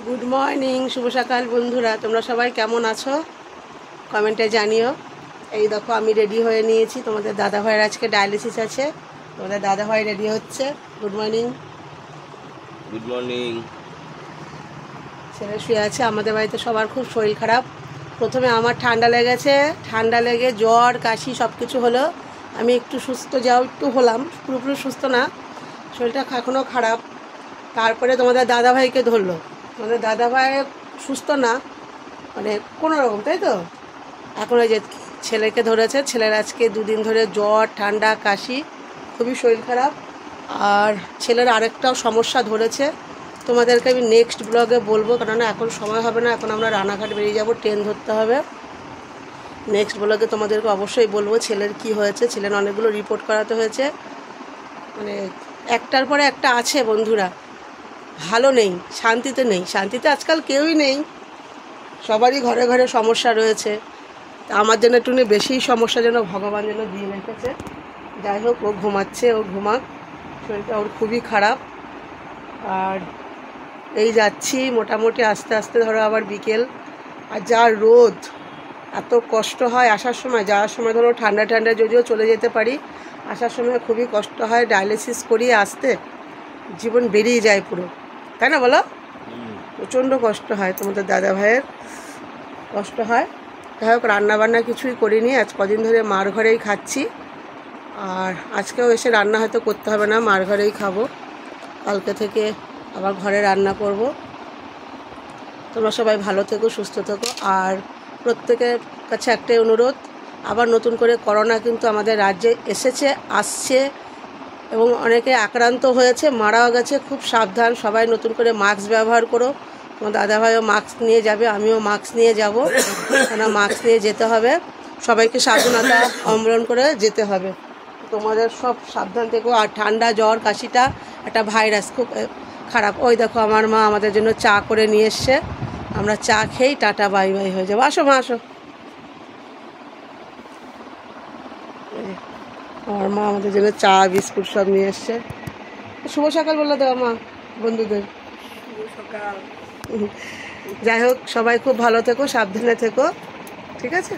Good morning, শুভ সকাল বন্ধুরা। তোমরা সবাই কেমন আছো কমেন্টে জানিও। এই দেখো আমি রেডি হয়ে নিয়েছি। তোমাদের দাদাভাইয়ের আজকে ডায়ালিসিস আছে। তোমাদের দাদাভাই রেডি হচ্ছে। Good morning. Good morning. ছেলে শুয়ে আছে। আমাদের বাড়িতে সবার খুব শরীর খারাপ। প্রথমে আমার ঠান্ডা লেগেছে, ঠান্ডা লেগে জ্বর কাশি সব কিছু হলো। আমি একটু সুস্থ একটু হলাম, পুরোপুরি সুস্থ না, শরীরটা এখনও খারাপ। তারপরে তোমাদের দাদাভাইকে ধরলো। তোমাদের দাদাভাই সুস্থ না, মানে কোনো রকম, তাই তো। এখন ওই যে ছেলেকে ধরেছে। ছেলের আজকে 2 দিন ধরে জ্বর ঠান্ডা কাশি, খুবই শরীর খারাপ। আর ছেলের আরেকটাও সমস্যা ধরেছে, তোমাদেরকে আমি নেক্সট ব্লগে বলবো, কেননা এখন সময় হবে না। এখন আমরা রানাঘাট বেরিয়ে যাব, ট্রেন ধরতে হবে। নেক্সট ব্লগে তোমাদেরকে অবশ্যই বলবো ছেলের কি হয়েছে। ছেলের অনেকগুলো রিপোর্ট করাতে হয়েছে, মানে একটার পরে একটা আছে বন্ধুরা। ভালো নেই, শান্তিতে নেই। শান্তিতে আজকাল কেউই নেই, সবারই ঘরে ঘরে সমস্যা রয়েছে। আমার জন্য একটু বেশিই সমস্যা যেন ভগবান যেন দিয়ে রেখেছে। যাই হোক, ও ঘুমাচ্ছে, ও ঘুমাক, শরীরটা ওর খুবই খারাপ। আর এই যাচ্ছি মোটামুটি আস্তে আস্তে, ধরো আবার বিকেল। আর যা রোদ, এত কষ্ট হয় আসার সময়। যাওয়ার সময় ধরো ঠান্ডা ঠান্ডা যদিও চলে যেতে পারি, আসার সময় খুবই কষ্ট হয়। ডায়ালিসিস করিয়ে আসতে জীবন বেরিয়ে যায় পুরো, তাই না বলো? প্রচণ্ড কষ্ট হয়। তোমাদের দাদা ভাইয়ের কষ্ট হয়। যাই হোক, রান্নাবান্না কিছুই করিনি, আজ কদিন ধরে মার ঘরেই খাচ্ছি। আর আজকেও এসে রান্না হয়তো করতে হবে না, মার ঘরেই খাবো। কালকে থেকে আবার ঘরে রান্না করব। তোমরা সবাই ভালো থেকো, সুস্থ থেকো। আর প্রত্যেকের কাছে একটাই অনুরোধ, আবার নতুন করে করোনা কিন্তু আমাদের রাজ্যে এসেছে, আসছে, এবং অনেকে আক্রান্ত হয়েছে, মারাও গেছে। খুব সাবধান সবাই, নতুন করে মাস্ক ব্যবহার করো। তোমার দাদাভাইও মাস্ক নিয়ে যাবে, আমিও মাস্ক নিয়ে যাব, কেন মাস্ক নিয়ে যেতে হবে। সবাইকে সাবধানতা অবলম্বন করে যেতে হবে। তোমাদের সব সাবধান থেকো। আর ঠান্ডা জ্বর কাশিটা একটা ভাইরাস, খুব খারাপ। ওই দেখো আমার মা আমাদের জন্য চা করে নিয়ে এসছে। আমরা চা খেয়েই টাটা বাই বাই হয়ে যাবো। আসো মা, আসো। আমার মা আমাদের জন্য চা বিস্কুট সব নিয়ে এসছে। শুভ সকাল বলে দেওয়া মা বন্ধুদের। শুভ সকাল। যাই হোক, সবাই খুব ভালো থেকো, সাবধানে থেকো, ঠিক আছে?